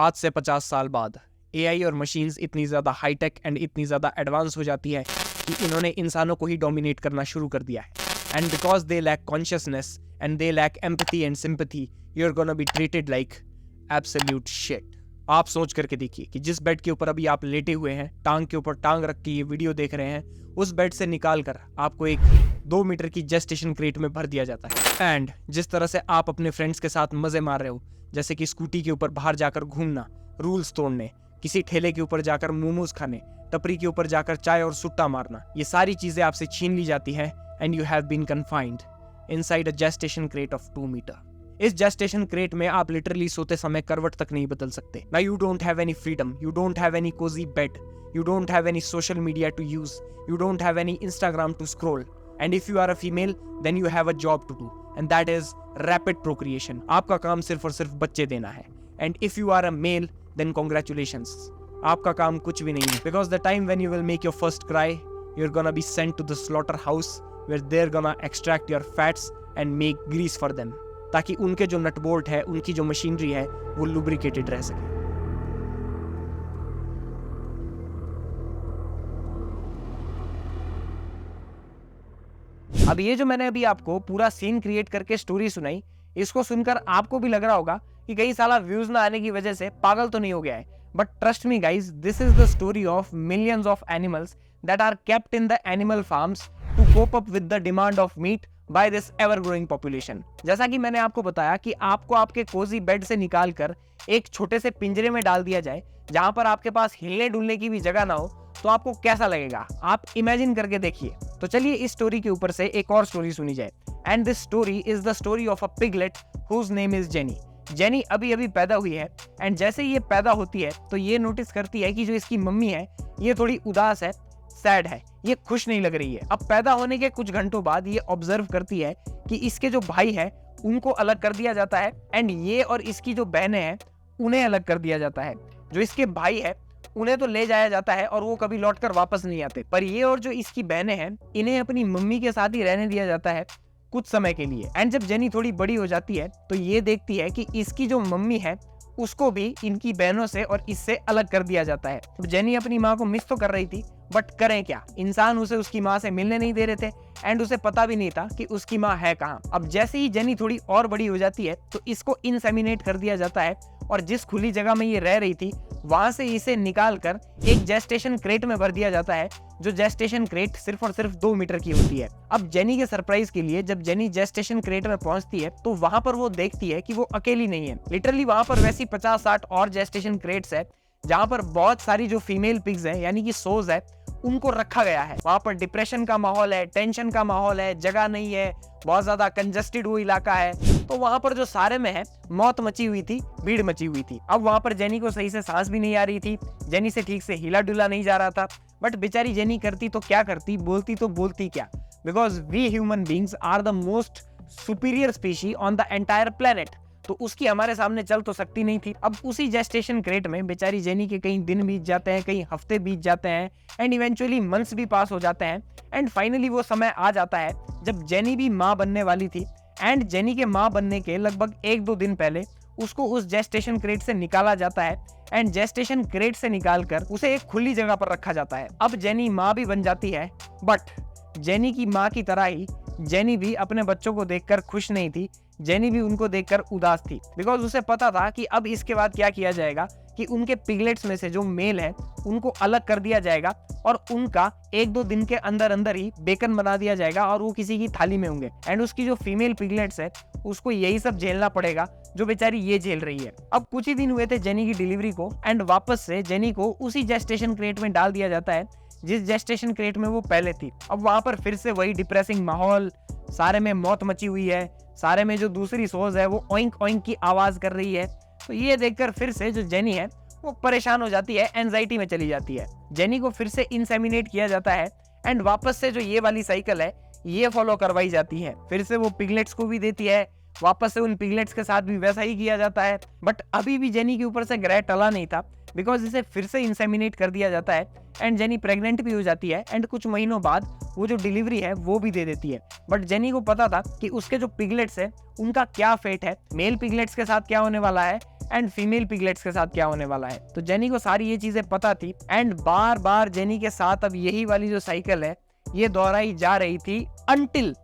आज से 50 साल बाद एआई और मशीन्स इतनी ज़्यादा हाईटेक एंड इतनी ज़्यादा एडवांस हो जाती है कि इन्होंने इंसानों को ही डोमिनेट करना शुरू कर दिया है। And because they lack consciousness and they lack empathy and sympathy, you are gonna be treated like absolute shit. आप सोच करके देखिए कि जिस बेड के ऊपर अभी आप लेटे हुए हैं, टांग के ऊपर टांग रख के ये वीडियो देख रहे हैं, उस बेड से निकाल कर आपको एक 2 मीटर की जेस्टेशन क्रेट में भर दिया जाता है। एंड जिस तरह से आप अपने फ्रेंड्स के साथ मजे मार रहे हो, जैसे कि स्कूटी के ऊपर बाहर जाकर घूमना, रूल्स तोड़ने, किसी ठेले के ऊपर जाकर मोमोज खाने, टपरी के ऊपर जाकर चाय और सुट्टा मारना, ये सारी चीजें आपसे छीन ली जाती है and you have been confined inside a gestation crate of 2 metre. इस जेस्टेशन क्रेट में आप लिटरली सोते समय करवट तक नहीं बदल सकते। ना you don't have any freedom, you don't have any cozy bed, you don't have any social media to use, you don't have any Instagram to scroll, and if you are a female then you have a job to do, and that is rapid procreation। आपका काम सिर्फ और सिर्फ बच्चे देना है। and if you are a male then congratulations, आपका काम कुछ भी नहीं है, because the time when you will make your first cry, you're gonna be sent to the slaughterhouse where they're gonna extract your fats and make grease for them, ताकि उनके जो nut bolt है, उनकी जो मशीनरी है, वो लुब्रिकेटेड रह सके। अब ये जो मैंने अभी आपको पूरा सीन क्रिएट करके स्टोरी सुनाई, इसको सुनकर आपको भी लग रहा होगा कि कई साला व्यूज ना आने की वजह से पागल तो नहीं हो गया है। But trust me guys, this is the story of millions of animals that are kept in the animal farms to cope up with the demand of meat by this ever growing population. जैसा कि मैंने आपको बताया कि आपको आपके Cozi bed से निकाल कर एक छोटे से पिंजरे में डाल दिया जाए, जहां पर आपके पास हिलने डुलने की भी जगह ना हो, तो आपको कैसा लगेगा आप इमेजिन करके देखिए। तो चलिए इस स्टोरी के ऊपर से एक और स्टोरी सुनी जाए। And this story is the story of a piglet whose name is Jenny. Jenny अभी अभी पैदा हुई है एंड जैसे ये पैदा होती है तो ये नोटिस करती है कि जो इसकी मम्मी है ये थोड़ी उदास है, सैड है, ये खुश नहीं लग रही है। अब पैदा होने के कुछ घंटों बाद ये ऑब्जर्व करती है कि इसके जो भाई है उनको अलग कर दिया जाता है एंड ये और इसकी जो बहनें हैं उन्हें अलग कर दिया जाता है। जो इसके भाई है उन्हें तो ले जाया जाता है और वो कभी लौटकर वापस नहीं आते, पर ये और जो इसकी बहनें हैं इन्हें अपनी मम्मी के साथ ही रहने दिया जाता है कुछ समय के लिए। एंड जब जेनी थोड़ी बड़ी हो जाती है तो ये देखती है कि इसकी जो मम्मी है उसको भी इनकी बहनों से और इससे अलग कर दिया जाता है। अब जेनी अपनी माँ को मिस तो कर रही थी, बट करें क्या, इंसान उसे उसकी माँ से मिलने नहीं दे रहे थे एंड उसे पता भी नहीं था कि उसकी माँ है कहाँ। अब जैसे ही जेनी थोड़ी और बड़ी हो जाती है तो इसको इंसेमिनेट कर दिया जाता है और जिस खुली जगह में ये रह रही थी वहां से इसे निकाल कर एक जेस्टेशन क्रेट में भर दिया जाता है, जो जेस्टेशन क्रेट सिर्फ और सिर्फ 2 मीटर की होती है। अब जेनी के सरप्राइज के लिए जब जेनी जेस्टेशन क्रेट में पहुंचती है तो वहां पर वो देखती है कि वो अकेली नहीं है। लिटरली वहां पर वैसी 50-60 और जेस्टेशन क्रेट्स है जहां पर बहुत सारी जो फीमेल पिग्स है यानी कि सोज है उनको रखा गया है। वहां पर डिप्रेशन का माहौल है, टेंशन का माहौल है, जगह नहीं है, बहुत ज्यादा कंजस्टेड वो इलाका है। तो वहां पर जो सारे में है मौत मची हुई थी, भीड़ मची हुई थी। अब वहां पर जेनी को सही से सांस भी नहीं आ रही थी, जेनी से ठीक से हिला डुला नहीं जा रहा था। बट बेचारी जेनी करती तो क्या करती, बोलती तो बोलती क्या, because we human beings are the most superior species on the entire planet. तो उसकी हमारे सामने चल तो सकती नहीं थी। अब उसी जेस्टेशन क्रेट में बेचारी जेनी के कई दिन बीत जाते हैं, कई हफ्ते बीत जाते हैं एंड इवेंचुअली मंथ्स भी पास हो जाते हैं एंड फाइनली वो समय आ जाता है जब जेनी भी माँ बनने वाली थी। एंड जेनी के माँ बनने के लगभग 1-2 दिन पहले उसको उस जेस्टेशन क्रेट से निकाला जाता है एंड जेस्टेशन क्रेट से निकालकर उसे एक खुली जगह पर रखा जाता है। अब जेनी माँ भी बन जाती है, बट जेनी की माँ की तरह ही जेनी भी अपने बच्चों को देखकर खुश नहीं थी। जेनी भी उनको देखकर उदास थी, बिकॉज उसे पता था कि अब इसके बाद क्या किया जाएगा कि उनके पिगलेट्स में से जो मेल है उनको अलग कर दिया जाएगा और उनका 1-2 दिन के अंदर अंदर ही बेकन बना दिया जाएगा और वो किसी की थाली में होंगे। एंड उसकी जो फीमेल पिगलेट्स है उसको यही सब झेलना पड़ेगा जो बेचारी ये झेल रही है। अब कुछ ही दिन हुए थे जेनी की डिलीवरी को एंड वापस से जेनी को उसी जेस्टेशन क्रेट में डाल दिया जाता है जिस जेस्टेशन क्रेट में वो पहले थी। अब वहां पर फिर से वही डिप्रेसिंग माहौल, सारे में मौत मची हुई है, सारे में जो दूसरी सोज है वो ओइंक ओइंक की आवाज कर रही है। तो ये देखकर फिर से जो जेनी है वो परेशान हो जाती है, एंजाइटी में चली जाती है। जेनी को फिर से इंसेमिनेट किया जाता है एंड वापस से जो ये वाली साइकिल है ये फॉलो करवाई जाती है। फिर से वो पिगलेट्स को भी देती है, वापस से उन पिगलेट्स के साथ भी वैसा ही किया जाता है। बट अभी भी जेनी के ऊपर से ग्रह टला नहीं था, बिकॉज इसे फिर से इंसेमिनेट कर दिया जाता है एंड जेनी प्रेग्नेंट भी हो जाती है एंड कुछ महीनों बाद वो जो डिलीवरी है वो भी दे देती है। बट जेनी को पता था कि उसके जो पिगलेट्स है उनका क्या फेट है, मेल पिगलेट्स के साथ क्या होने वाला है एंड फीमेल पिगलेट्स के साथ क्या होने वाला है। तो जेनी को सारी ये चीजें पता थी एंड बार बार जेनी के साथ अब यही वाली जो साइकिल है ये दोहराई जा रही थी, अनटिल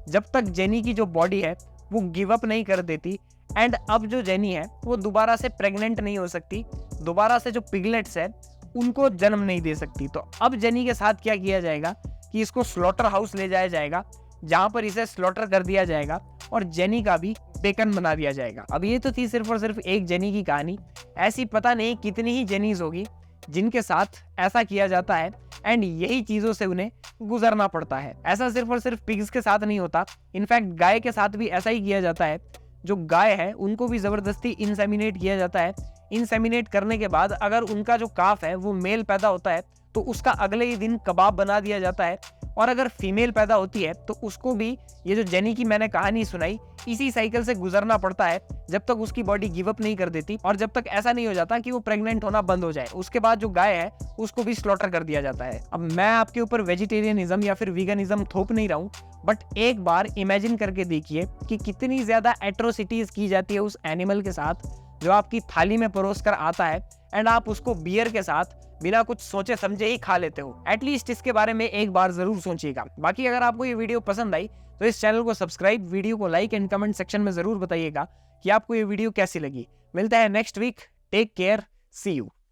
जब तक जेनी की जो बॉडी है वो गिव अप नहीं कर देती एंड अब जो जेनी है वो दोबारा से प्रेग्नेंट नहीं हो सकती, दोबारा से जो पिगलेट्स है उनको जन्म नहीं दे सकती। तो अब जेनी के साथ क्या किया जाएगा कि इसको स्लॉटर हाउस ले जाया जाएगा, जहां पर इसे स्लॉटर कर दिया जाएगा और जेनी का भी बेकन बना दिया जाएगा। अब ये तो थी सिर्फ और सिर्फ एक जेनी की कहानी, ऐसी पता नहीं कितनी ही जेनीज होगी जिनके साथ ऐसा किया जाता है एंड यही चीजों से उन्हें गुजरना पड़ता है। ऐसा सिर्फ और सिर्फ पिग्स के साथ नहीं होता, इनफैक्ट गाय के साथ भी ऐसा ही किया जाता है। जो गाय है उनको भी जबरदस्ती इंसेमिनेट किया जाता है। इंसेमिनेट करने के बाद अगर उनका जो काफ है वो मेल पैदा होता है तो उसका अगले ही दिन कबाब बना दिया जाता है, और अगर फीमेल पैदा होती है तो उसको भी ये जो जेनी की मैंने कहानी सुनाई इसी साइकिल से गुजरना पड़ता है जब तक उसकी बॉडी गिव अप नहीं कर देती और जब तक ऐसा नहीं हो जाता कि वो प्रेग्नेंट होना बंद हो जाए। उसके बाद जो गाय है उसको भी स्लॉटर कर दिया जाता है। अब मैं आपके ऊपर वेजिटेरियनिज्म या फिर वीगनिज्म थोप नहीं रहा हूँ, बट एक बार इमेजिन करके देखिए कि कितनी ज्यादा एट्रोसिटीज की जाती है उस एनिमल के साथ जो आपकी थाली में परोस कर आता है एंड आप उसको बियर के साथ बिना कुछ सोचे समझे ही खा लेते हो। एटलीस्ट इसके बारे में एक बार जरूर सोचिएगा। बाकी अगर आपको ये वीडियो पसंद आई तो इस चैनल को सब्सक्राइब, वीडियो को लाइक एंड कमेंट सेक्शन में जरूर बताइएगा कि आपको ये वीडियो कैसी लगी। मिलता है next week, take care, see you.